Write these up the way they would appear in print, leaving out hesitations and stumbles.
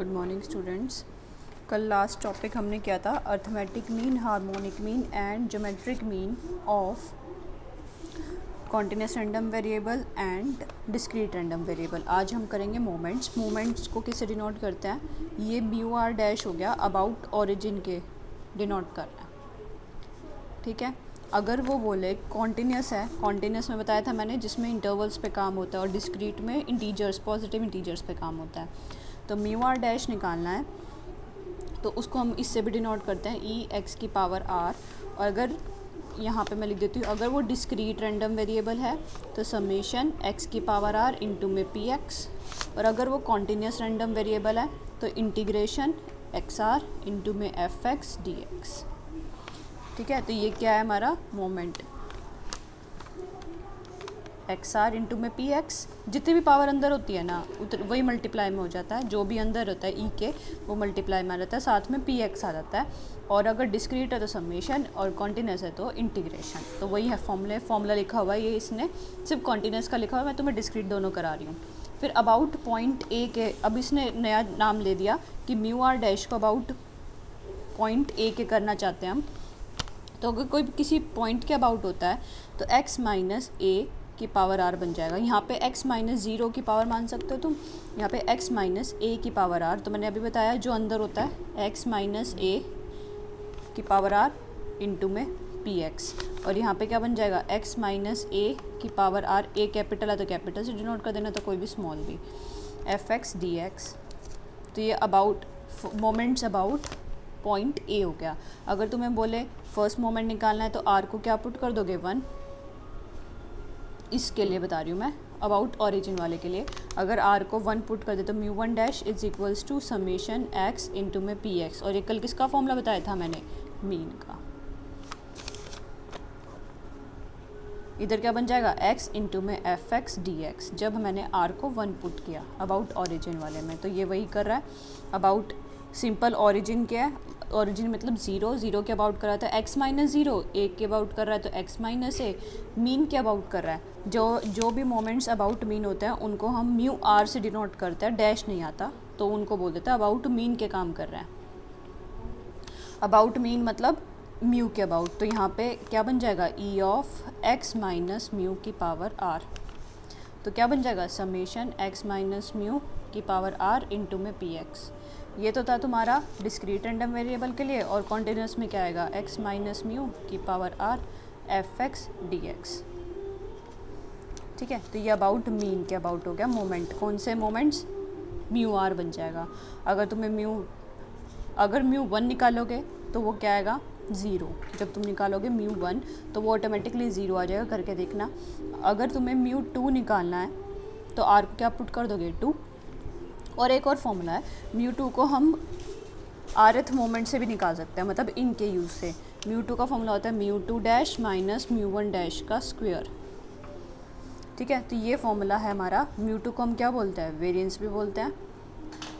Good morning students. कल last topic हमने किया था arithmetic mean, harmonic mean and geometric mean of continuous random variable and discrete random variable. आज हम करेंगे मोमेंट्स। मोमेंट्स को किससे डिनोट करते हैं? ये म्यू आर डैश हो गया, अबाउट ओरिजिन के डिनोट करना है, ठीक है। अगर वो बोले कॉन्टिन्यूस है, कॉन्टिन्यूस में बताया था मैंने जिसमें इंटरवल्स पे काम होता है, और डिस्क्रीट में इंटीजर्स, पॉजिटिव इंटीजर्स पे काम होता है। तो म्यू आर डैश निकालना है तो उसको हम इससे भी डिनोट करते हैं ई एक्स की पावर आर। और अगर यहाँ पे मैं लिख देती हूँ, अगर वो डिस्क्रीट रैंडम वेरिएबल है तो समेशन एक्स की पावर आर इंटू में पी एक्स, और अगर वो कॉन्टिन्यूस रैंडम वेरिएबल है तो इंटीग्रेशन एक्स आर इंटू में एफ एक्स डी एक्स, ठीक है। तो ये क्या है हमारा मोमेंट, एक्स आर इंटू में पी एक्स। जितनी भी पावर अंदर होती है ना वही मल्टीप्लाई में हो जाता है, जो भी अंदर होता है ई के वो मल्टीप्लाई में आ जाता है, साथ में पी एक्स आ जाता है। और अगर डिस्क्रीट है तो समेशन, और कॉन्टिन्यूस है तो इंटीग्रेशन। तो वही है फॉर्मूला लिखा हुआ है, ये इसने सिर्फ कॉन्टिन्यूस का लिखा हुआ है, मैं तुम्हें डिस्क्रीट दोनों करा रही हूँ। फिर अबाउट पॉइंट ए के, अब इसने नया नाम ले दिया कि म्यू आर डैश को अबाउट पॉइंट ए के करना चाहते हैं हम। तो अगर कोई किसी पॉइंट के अबाउट होता है तो x माइनस ए की पावर r बन जाएगा। यहाँ पे x माइनस ज़ीरो की पावर मान सकते हो तुम, यहाँ पे x माइनस ए की पावर r। तो मैंने अभी बताया जो अंदर होता है x माइनस ए की पावर r इंटू में पी एक्स, और यहाँ पे क्या बन जाएगा x माइनस ए की पावर r। ए कैपिटल है तो कैपिटल से डिनोट कर देना, तो कोई भी स्मॉल भी, एफ एक्स डी एक्स। तो ये about moments about point A हो गया। अगर तुम्हें बोले फर्स्ट मोमेंट निकालना है तो आर को क्या पुट कर दोगे 1, इसके लिए बता रही हूँ मैं, अबाउट ओरिजिन वाले के लिए। अगर आर को 1 पुट कर दे तो mu one dash is equals to summation X into में पी एक्स। और ये कल किसका फॉर्मूला बताया था मैंने? मीन का। इधर क्या बन जाएगा? x इंटू में एफ एक्स डी एक्स, जब मैंने r को 1 पुट किया अबाउट ओरिजिन वाले में। तो ये वही कर रहा है। अबाउट सिंपल ओरिजिन क्या है? ओरिजिन मतलब ज़ीरो, ज़ीरो के अबाउट कर रहा था x माइनस ज़ीरो, एक के अबाउट कर रहा है तो x माइनस ए। मीन के अबाउट कर रहा है। जो भी मोमेंट्स अबाउट मीन होते हैं उनको हम म्यू आर से डिनोट करते हैं, डैश नहीं आता तो उनको बोल देते हैं अबाउट मीन के काम कर रहे हैं। अबाउट मीन मतलब म्यू के अबाउट। तो यहाँ पे क्या बन जाएगा? ई ऑफ एक्स माइनस म्यू की पावर आर। तो क्या बन जाएगा? समेशन एक्स माइनस म्यू की पावर आर इंटू में पी एक्स। ये तो था तुम्हारा डिस्क्रीट रैंडम वेरिएबल के लिए। और कॉन्टिन्यूस में क्या आएगा? एक्स माइनस म्यू की power are f x D x, ठीक है। तो ये अबाउट मीन के अबाउट हो गया मोमेंट। कौन से मोमेंट्स? म्यू आर बन जाएगा। अगर म्यू 1 निकालोगे तो वो क्या आएगा? 0। जब तुम निकालोगे म्यू 1 तो वो ऑटोमेटिकली 0 आ जाएगा, करके देखना। अगर तुम्हें म्यू 2 निकालना है तो आर को क्या पुट कर दोगे? 2। और एक और फॉर्मूला है, म्यू 2 को हम आरथ मोमेंट से भी निकाल सकते हैं, मतलब इनके यूज़ से। म्यू 2 का फॉर्मूला होता है mu 2 dash minus mu 1 dash का स्क्वायर, ठीक है। तो ये फॉर्मूला है हमारा। म्यू 2 को हम क्या बोलते हैं? वेरिएंस भी बोलते हैं।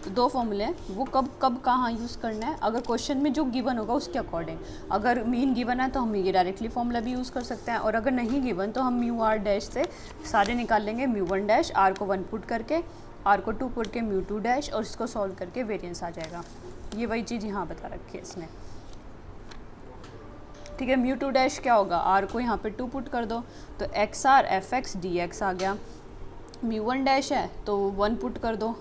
तो 2 फॉर्मूले हैं, वो कब कहाँ यूज़ करना है? अगर क्वेश्चन में जो गिवन होगा उसके अकॉर्डिंग। अगर मीन गिवन है तो हम ये डायरेक्टली फॉर्मूला भी यूज़ कर सकते हैं, और अगर नहीं गिवन तो हम म्यू आर डैश से सारे निकाल लेंगे। म्यू 1 डैश, आर को 1 पुट करके, आर को 2 पुट के म्यू 2 डैश, और इसको सॉल्व करके वेरिएंस आ जाएगा। ये वही चीज़ यहाँ बता रखी है इसने, ठीक है। म्यू 2 डैश क्या होगा? आर को यहाँ पे 2 पुट कर दो तो x r f x D x आ गया। म्यू 1 डैश है तो 1 पुट कर दो,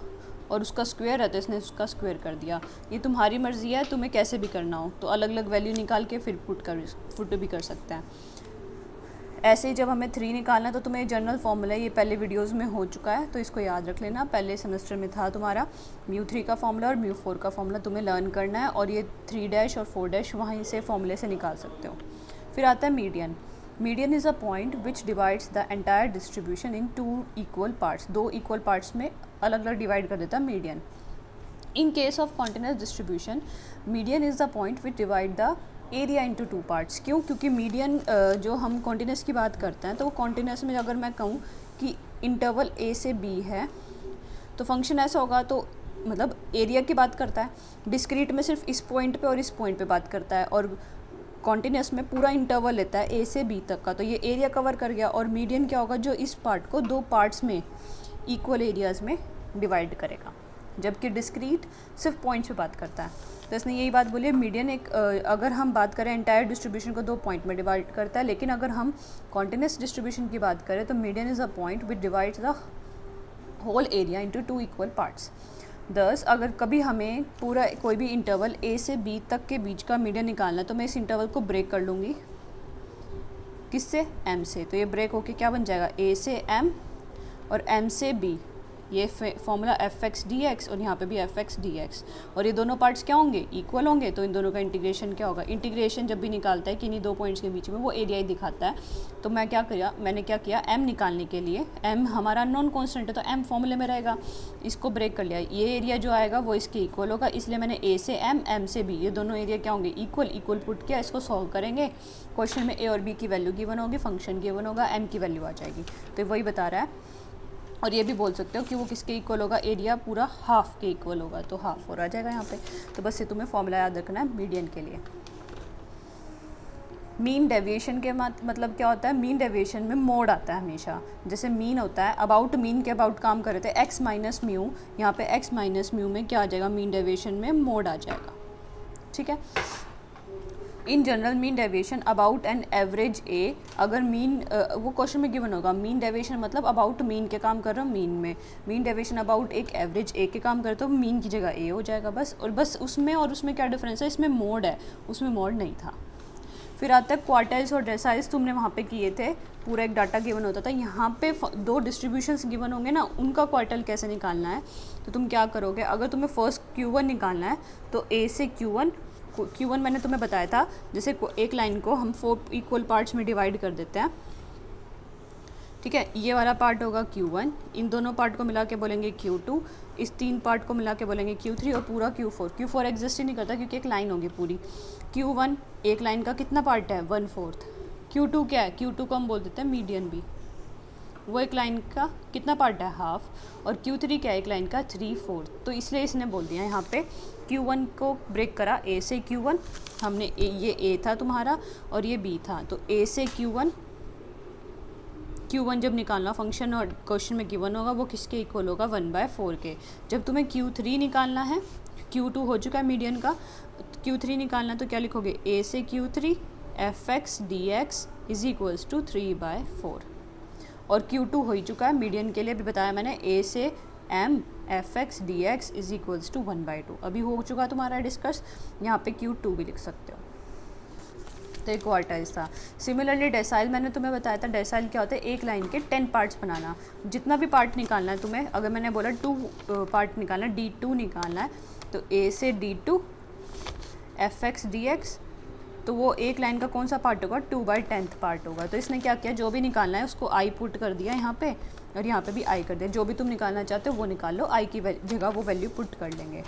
और उसका स्क्वायर है तो इसने उसका स्क्वायर कर दिया। ये तुम्हारी मर्ज़ी है, तुम्हें कैसे भी करना हो तो अलग अलग वैल्यू निकाल के फिर पुट भी कर सकते हैं। ऐसे ही जब हमें 3 निकालना है तो तुम्हें जनरल फॉर्मूला ये पहले वीडियोस में हो चुका है, तो इसको याद रख लेना। पहले सेमेस्टर में था तुम्हारा म्यू 3 का फॉर्मूला और म्यू 4 का फॉर्मूला तुम्हें लर्न करना है, और ये 3 डैश और 4 डैश वहीं से फॉर्मूले से निकाल सकते हो। फिर आता है median. Median is a point which divides the entire distribution in 2 equal parts. 2 equal parts में अलग अलग डिवाइड कर देता है median. In case of continuous distribution, median is the point which divide the area into 2 parts. क्यों? क्योंकि median जो हम कॉन्टिन्यूस की बात करते हैं तो वो कॉन्टिन्यूस में अगर मैं कहूँ कि इंटरवल ए से बी है तो फंक्शन ऐसा होगा, तो मतलब एरिया की बात करता है। डिस्क्रीट में सिर्फ इस पॉइंट पे और इस पॉइंट पे बात करता है, और कॉन्टिन्यूस में पूरा इंटरवल लेता है ए से बी तक का, तो ये एरिया कवर कर गया। और मीडियन क्या होगा? जो इस पार्ट को 2 पार्ट्स में इक्वल एरियाज़ में डिवाइड करेगा। जबकि डिस्क्रीट सिर्फ पॉइंट्स पे बात करता है। तो इसने यही बात बोली है, मीडियन एक अगर हम बात करें एंटायर डिस्ट्रीब्यूशन को 2 पॉइंट में डिवाइड करता है, लेकिन अगर हम कॉन्टिन्यूस डिस्ट्रीब्यूशन की बात करें तो median is a point which divides the whole area into 2 equal parts. दस अगर कभी हमें पूरा कोई भी इंटरवल ए से बी तक के बीच का मीडियन निकालना है तो मैं इस इंटरवल को ब्रेक कर लूँगी, किससे, एम से। तो ये ब्रेक होके क्या बन जाएगा, ए से एम और एम से बी, ये formula F x D x और यहाँ पर भी एफ एक्स डी एक्स, और ये दोनों पार्ट्स क्या होंगे, इक्वल होंगे। तो इन दोनों का इंटीग्रेशन क्या होगा, इंटीग्रेशन जब भी निकालता है कि इन्हीं 2 पॉइंट्स के बीच में, वो एरिया ही दिखाता है। तो मैंने क्या किया, एम निकालने के लिए, एम हमारा नॉन कॉन्स्टेंट है तो एम फॉर्मूले में रहेगा, इसको ब्रेक कर लिया। ये एरिया जो आएगा वो इसके इक्वल होगा, इसलिए मैंने ए से एम, एम से बी, ये दोनों एरिया क्या होंगे, इक्वल पुट किया। इसको सॉल्व करेंगे, क्वेश्चन में ए और बी की वैल्यू गिवन होगी, फंक्शन गिवन होगा, एम की वैल्यू आ जाएगी। तो वही बता रहा है। और ये भी बोल सकते हो कि वो किसके इक्वल होगा, एरिया पूरा हाफ के इक्वल होगा, तो हाफ और आ जाएगा यहाँ पे। तो बस ये तुम्हें फॉर्मूला याद रखना है मीडियन के लिए। मीन डेविएशन के मतलब क्या होता है, मीन डेविएशन में मोड आता है हमेशा। जैसे मीन होता है, अबाउट मीन के अबाउट काम कर रहे थे, एक्स माइनस म्यू, यहाँ पे एक्स माइनस म्यू में क्या आ जाएगा, मीन डेविएशन में मोड आ जाएगा, ठीक है। In general mean deviation about an average a, अगर मीन वो क्वेश्चन में गिवन होगा, मीन डेविएशन मतलब अबाउट मीन के काम कर रहा हूँ मीन में, मीन डेविएशन अबाउट एक एवरेज ए के काम करते हो, मीन की जगह ए हो जाएगा बस। और बस उसमें और उसमें क्या डिफरेंस है, इसमें मोड है, उसमें मोड नहीं था। फिर आता है क्वार्टाइल्स और डेसाइल्स, तुमने वहाँ पे किए थे, पूरा एक डाटा गिवन होता था। यहाँ पे 2 डिस्ट्रीब्यूशंस गिवन होंगे ना, उनका क्वार्टाइल कैसे निकालना है, तो तुम क्या करोगे, अगर तुम्हें फर्स्ट Q1 निकालना है तो ए से Q1 मैंने तुम्हें बताया था, जैसे एक लाइन को हम 4 इक्वल पार्ट्स में डिवाइड कर देते हैं, ठीक है। ये वाला पार्ट होगा Q1, इन दोनों पार्ट को मिला के बोलेंगे Q2, इस 3 पार्ट को मिला के बोलेंगे Q3 और पूरा Q4 एग्जिस्ट ही नहीं करता क्योंकि एक लाइन होगी पूरी। Q1 एक लाइन का कितना पार्ट है, 1/4। Q2 क्या है, Q2 को हम बोल देते हैं मीडियन भी, वो एक लाइन का कितना पार्ट है, हाफ। और Q3 क्या है, एक लाइन का 3/4। तो इसलिए इसने बोल दिया यहाँ पे Q1 को ब्रेक करा, ए से Q1, हमने ये ए था तुम्हारा और ये बी था, तो ए से Q1 जब निकालना फंक्शन और क्वेश्चन में गिवन होगा वो किसके इक्वल होगा, 1/4 के। जब तुम्हें Q3 निकालना है, Q2 हो चुका है मीडियन का, Q3 निकालना तो क्या लिखोगे, ए से Q3 F x D X is equals to 3/4। और Q2 हो ही चुका है मीडियन के लिए, अभी बताया मैंने, ए से M F x D X is equals to 1/2, अभी हो चुका है तुम्हारा डिस्कस। यहाँ पे Q2 भी लिख सकते हो। तो एक क्वार्टाइल्स था। सिमिलरली डेसाइल मैंने तुम्हें बताया था, डेसाइल क्या होता है, एक लाइन के 10 पार्ट्स बनाना, जितना भी पार्ट निकालना है तुम्हें, अगर मैंने बोला 2 पार्ट निकालना है, D2 निकालना है, तो ए से D2 F x D x, तो वो एक लाइन का कौन सा पार्ट होगा, 2/10 पार्ट होगा। तो इसने क्या किया, जो भी निकालना है उसको आई पुट कर दिया यहाँ पे, और यहाँ पे भी आई कर दिया, जो भी तुम निकालना चाहते हो वो निकाल लो, आई की जगह वो वैल्यू पुट कर लेंगे।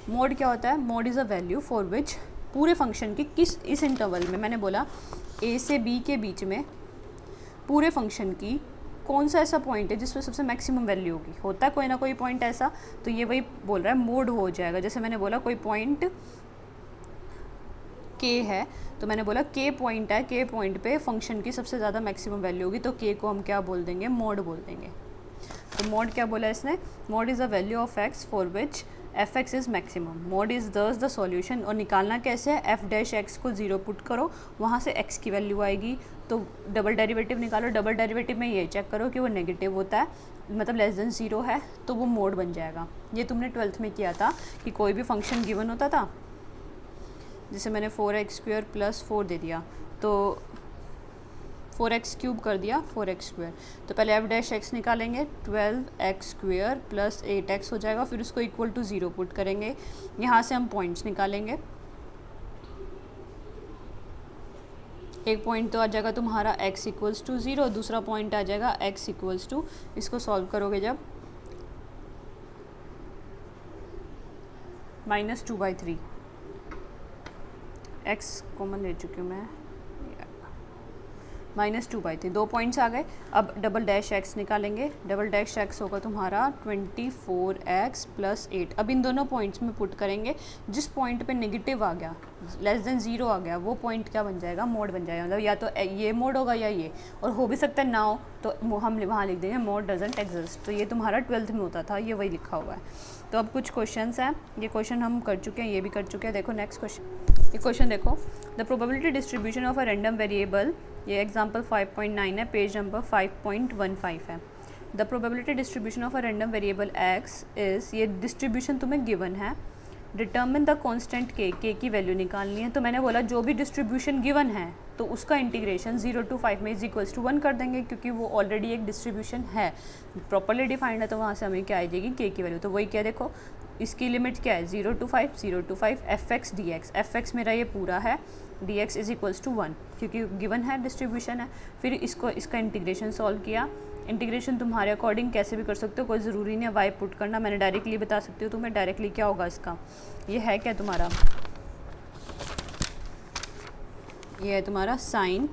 मोड क्या होता है, mode is a value for which, पूरे फंक्शन की इस इंटरवल में, मैंने बोला ए से बी के बीच में पूरे फंक्शन की कौन सा ऐसा पॉइंट है जिसमें सबसे मैक्सिमम वैल्यू होगी, होता है कोई ना कोई पॉइंट ऐसा, तो ये वही बोल रहा है मोड हो जाएगा। जैसे मैंने बोला कोई पॉइंट के है, तो मैंने बोला के पॉइंट है, के पॉइंट पे फंक्शन की सबसे ज़्यादा मैक्सिमम वैल्यू होगी, तो के को हम क्या बोल देंगे, मोड बोल देंगे। तो मोड क्या बोला इसने, mode is a value of x for which F x is maximum, mode is दस द सॉल्यूशन। और निकालना कैसे है, एफ डैश एक्स को 0 पुट करो, वहाँ से एक्स की वैल्यू आएगी, तो डबल डेरिवेटिव निकालो, डबल डेरिवेटिव में ये चेक करो कि वो नेगेटिव होता है, मतलब लेस देन 0 है, तो वो मोड बन जाएगा। ये तुमने 12th में किया था कि कोई भी फंक्शन गिवन होता था, जैसे मैंने 4x² + 4 दे दिया, तो 4x³ कर दिया 4x², तो पहले एफ डैश एक्स निकालेंगे, 12x² + 8x हो जाएगा, फिर उसको इक्वल टू 0 पुट करेंगे, यहाँ से हम पॉइंट्स निकालेंगे। एक पॉइंट तो आ जाएगा तुम्हारा x = 0, दूसरा पॉइंट आ जाएगा x = इसको सॉल्व करोगे जब -2/3, x कॉमन ले चुकी हूँ मैं, -2/3, 2 पॉइंट्स आ गए। अब डबल डैश एक्स निकालेंगे, डबल डैश एक्स होगा तुम्हारा 24x + 8। अब इन दोनों पॉइंट्स में पुट करेंगे, जिस पॉइंट पे नेगेटिव आ गया, लेस देन 0 आ गया, वो पॉइंट क्या बन जाएगा, मोड बन जाएगा। मतलब या तो ये मोड होगा या ये, और हो भी सकता है ना हो, तो हम वहाँ लिख देंगे मोड डजंट एग्जिस्ट। तो ये तुम्हारा 12th में होता था, ये वही लिखा हुआ है। तो अब कुछ क्वेश्चंस हैं, ये क्वेश्चन हम कर चुके हैं, ये भी कर चुके हैं। देखो नेक्स्ट क्वेश्चन, ये क्वेश्चन देखो, the probability distribution of a random variable, ये एग्जांपल 5.9 है, पेज नंबर 5.15 है। The probability distribution of a random variable x is, ये डिस्ट्रीब्यूशन तुम्हें गिवन है, डिटर्मिन द कांस्टेंट के की वैल्यू निकालनी है। तो मैंने बोला जो भी डिस्ट्रीब्यूशन गिवन है तो उसका इंटीग्रेशन 0 to 5 में इज इक्वल्स टू 1 कर देंगे, क्योंकि वो ऑलरेडी एक डिस्ट्रीब्यूशन है, प्रॉपरली डिफाइंड है, तो वहाँ से हमें क्या आ जाएगी के की वैल्यू। तो वही क्या, देखो इसकी लिमिट क्या है 0 to 5, 0 to 5 fx dx, fx मेरा ये पूरा है, dx इज इक्वल्स टू 1, क्योंकि गिवन है डिस्ट्रीब्यूशन है। फिर इसका इंटीग्रेशन सॉल्व किया, इंटीग्रेशन तुम्हारे अकॉर्डिंग कैसे भी कर सकते हो, कोई ज़रूरी नहीं है वाई पुट करना, मैंने डायरेक्टली बता सकती हूँ तुम्हें डायरेक्टली क्या होगा इसका। ये है क्या तुम्हारा, ये है तुम्हारा साइन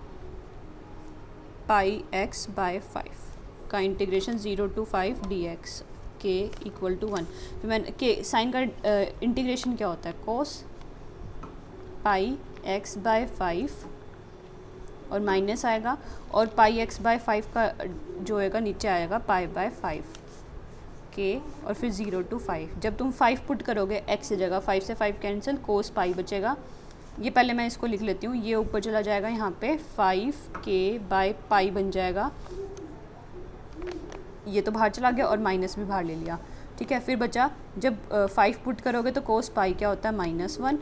पाई एक्स बाय 5 का इंटीग्रेशन 0 to 5 dx के इक्वल टू 1। फिर मैंने के साइन का इंटीग्रेशन क्या होता है, कोस पाई एक्स बाय 5 और माइनस आएगा, और पाई एक्स बाय 5 का जो होएगा नीचे आएगा पाई बाय 5 के, और फिर 0 to 5। जब तुम 5 पुट करोगे एक्स की जगह, 5 से 5 कैंसिल, कोस पाई बचेगा। ये पहले मैं इसको लिख लेती हूँ, ये ऊपर चला जाएगा, यहाँ पे 5 के बाय पाई बन जाएगा, ये तो बाहर चला गया, और माइनस भी बाहर ले लिया, ठीक है। फिर बचा, जब 5 पुट करोगे तो कोस पाई क्या होता है -1,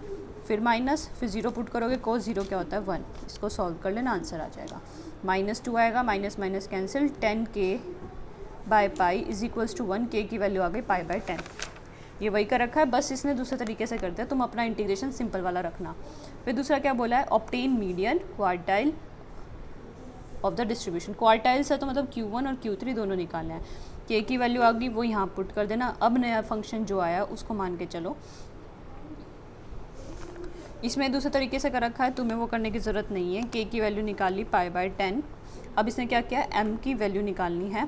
फिर माइनस, फिर 0 पुट करोगे, कोस 0 क्या होता है 1। इसको सॉल्व कर लेना, आंसर आ जाएगा -2 आएगा, minus minus cancel, 10 K by pi is equals to 1, K की वैल्यू आ गई पाई बाय 10। ये वही कर रखा है, बस इसने दूसरे तरीके से करते हैं, तुम अपना इंटीग्रेशन सिंपल वाला रखना। फिर दूसरा क्या बोला है, obtain median quartile of the distribution. Quartiles है तो मतलब Q1 और Q3 दोनों निकालना है। के की वैल्यू आ गई, वो यहाँ पुट कर देना। अब नया फंक्शन जो आया उसको मान के चलो, इसमें दूसरे तरीके से कर रखा है, तुम्हें वो करने की ज़रूरत नहीं है। के की वैल्यू निकाली पाई बाय 10। अब इसने क्या किया, एम की वैल्यू निकालनी है,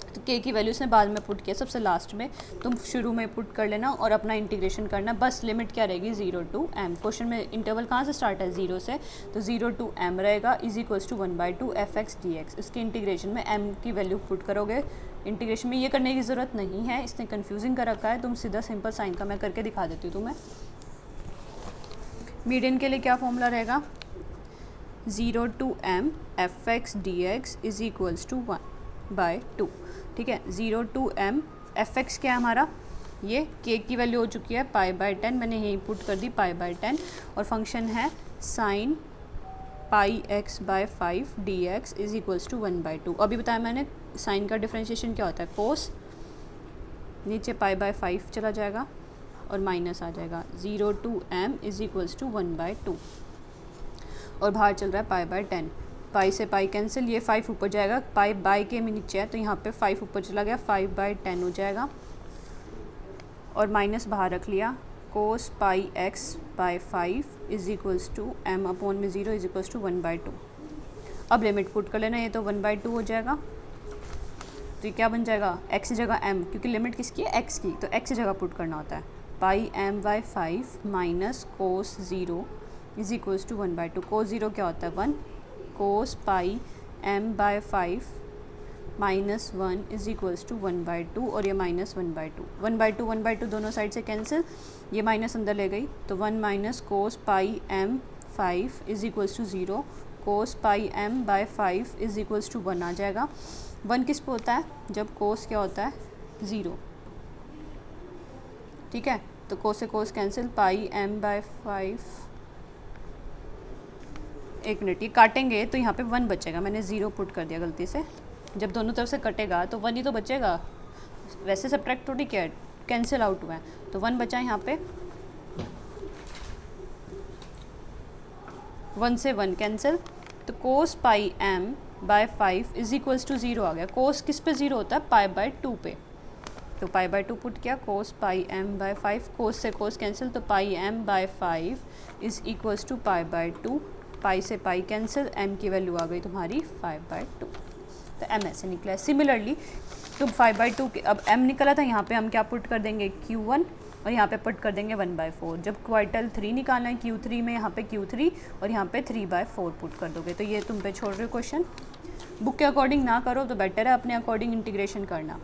तो के की वैल्यू इसने बाद में पुट किया, सबसे लास्ट में। तुम शुरू में पुट कर लेना और अपना इंटीग्रेशन करना, बस लिमिट क्या रहेगी 0 to m। क्वेश्चन में इंटरवल कहाँ से स्टार्ट है, 0 से, तो 0 to m रहेगा, is equals to 1/2 fx dx। इसके इंटीग्रेशन में m की वैल्यू पुट करोगे, इंटीग्रेशन में ये करने की ज़रूरत नहीं है, इसने कन्फ्यूजिंग कर रखा है, तुम सीधा सिंपल साइन का मैं करके दिखा देती हूँ तुम्हें। मीडियन के लिए क्या फॉर्मूला रहेगा, 0 to m fx dx is equals to 1/2, ठीक है। 0 to m fx क्या है हमारा, ये के की वैल्यू हो चुकी है पाई बाय 10, मैंने यहीं पुट कर दी पाई बाय 10, और फंक्शन है sine pi x by 5 dx is equals to 1/2। अभी बताया मैंने साइन का डिफरेंशिएशन क्या होता है, कोस, नीचे पाई बाय 5 चला जाएगा और माइनस आ जाएगा, 0 to m is equals to 1/2, और बाहर चल रहा है पाई बाय 10। पाई से पाई कैंसिल, ये 5 ऊपर जाएगा, पाई बाय के में नीचे है तो यहाँ पे 5 ऊपर चला गया, 5/10 हो जाएगा, और माइनस बाहर रख लिया, cos pi x by 5 is equals to m upon में 0 इज इक्वल्स टू 1/2। अब लिमिट पुट कर लेना, ये तो 1/2 हो जाएगा, तो ये क्या बन जाएगा, x की जगह m, क्योंकि लिमिट किसकी है x की, तो x की जगह पुट करना होता है, pi m by 5 minus cos 0 is equals to 1/2। Cos 0 क्या होता है 1, cos pi m by 5 minus 1 is equals to 1/2, और ये माइनस 1/2, 1/2 दोनों साइड से कैंसिल, ये माइनस अंदर ले गई, तो 1 minus cos pi m 5 is equals to 0, cos pi m by 5 is equals to 1 आ जाएगा। 1 किस पे होता है, जब कोस क्या होता है 0, ठीक है। तो कोस से cos cancel, pi m by 5, एक मिनट, ये काटेंगे तो यहाँ पे 1 बचेगा, मैंने 0 पुट कर दिया गलती से, जब दोनों तरफ से कटेगा तो 1 ही तो बचेगा, वैसे सब्ट्रैक्ट थोड़ी क्या है, कैंसिल आउट हुआ है, तो 1 बचा यहाँ पे, 1 से 1 कैंसिल, तो cos pi m by 5 is equals to 0 आ गया। कोस किस पे 0 होता है, पाई बाय 2 पे, तो पाई बाय 2 पुट किया, कोस पाई m बाय 5, कोस से कोस कैंसिल, तो pi m by 5 is equals to pi by 2, pi से पाई कैंसिल, m की वैल्यू आ गई तुम्हारी 5/2, तो m ऐसे निकला है। सिमिलरली तुम 5/2 के, अब m निकला था, यहाँ पे हम क्या पुट कर देंगे Q1, और यहाँ पे पुट कर देंगे 1/4। जब क्वार्टाइल 3 निकालना है Q3 में, यहाँ पे Q3 और यहाँ पे 3/4 पुट कर दोगे, तो ये तुम पे छोड़ रहे हो क्वेश्चन। बुक के अकॉर्डिंग ना करो तो बेटर है, अपने अकॉर्डिंग इंटीग्रेशन करना।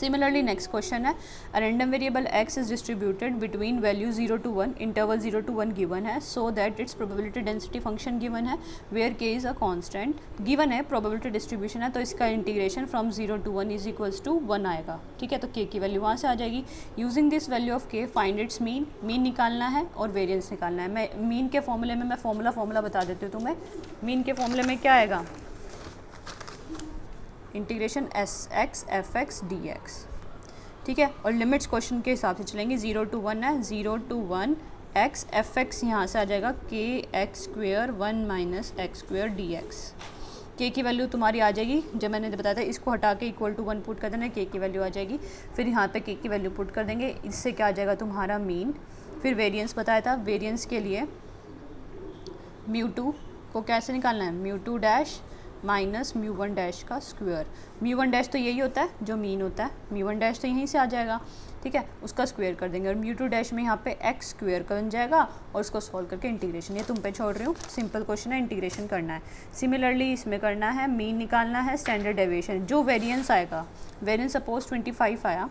सिमिलरली नेक्स्ट क्वेश्चन है, a random variable x is distributed between value 0 to 1, interval 0 to 1 given है, so that it's probability density function given है where k is a constant given है, probability distribution है, तो इसका integration from 0 to 1 is equals to 1 आएगा। ठीक है, तो k की वैल्यू वहाँ से आ जाएगी। Using this value of k find its mean, mean निकालना है और वेरियंस निकालना है। मैं मीन के फॉर्मूले में मैं फॉर्मूला बता देती हूँ तुम्हें। मीन के फॉर्मूले में क्या आएगा, integration S x F x D x. ठीक है, और लिमिट्स क्वेश्चन के हिसाब से चलेंगे, 0 to 1 है, 0 to 1 एक्स एफ एक्स यहाँ से आ जाएगा के x square 1 minus x square D x. के की वैल्यू तुम्हारी आ जाएगी, जब मैंने बताया था इसको हटा के इक्वल टू 1 पुट कर देना, के की वैल्यू आ जाएगी। फिर यहाँ पे के की वैल्यू पुट कर देंगे, इससे क्या आ जाएगा तुम्हारा मीन। फिर वेरिएंस बताया था, वेरिएंस के लिए म्यू टू को कैसे निकालना है, mu two dash minus mu one dash का स्क्वायर। म्यू वन डैश तो यही होता है जो मीन होता है, म्यू वन डैश तो यहीं से आ जाएगा। ठीक है, उसका स्क्वायर कर देंगे और म्यू टू डैश में यहाँ पे एक्स स्क्वायर बन जाएगा और उसको सॉल्व करके इंटीग्रेशन, ये तुम पे छोड़ रही हूँ, सिंपल क्वेश्चन है, इंटीग्रेशन करना है। सिमिलरली इसमें करना है, मीन निकालना है, स्टैंडर्ड डेविएशन, जो वेरिएंस आएगा, वेरिएंस सपोज 25 आया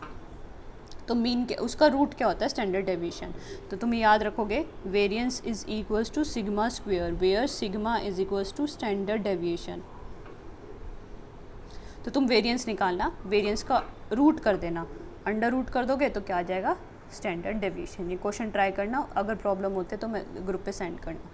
तो मीन के उसका रूट क्या होता है, स्टैंडर्ड डेविएशन। तो तुम याद रखोगे variance is equals to sigma square, where sigma is equals to standard deviation. तो तुम वेरिएंस निकालना, वेरिएंस का रूट कर देना, अंडर रूट कर दोगे तो क्या आ जाएगा, स्टैंडर्ड डेविएशन। ये क्वेश्चन ट्राई करना, अगर प्रॉब्लम होते तो मैं ग्रुप पे सेंड करना।